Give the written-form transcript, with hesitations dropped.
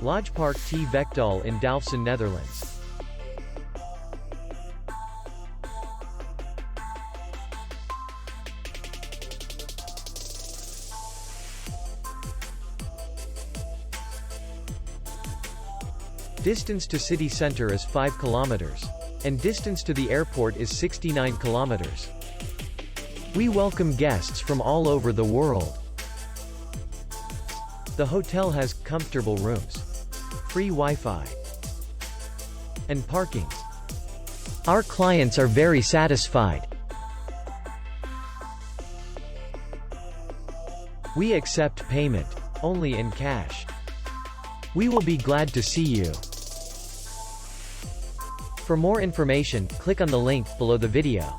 Lodgepark te Vechtdal in Dalfsen, Netherlands. Distance to city center is 5 kilometers. And distance to the airport is 69 kilometers. We welcome guests from all over the world. The hotel has comfortable rooms, free Wi-Fi, and parking. Our clients are very satisfied. We accept payment only in cash. We will be glad to see you. For more information, click on the link below the video.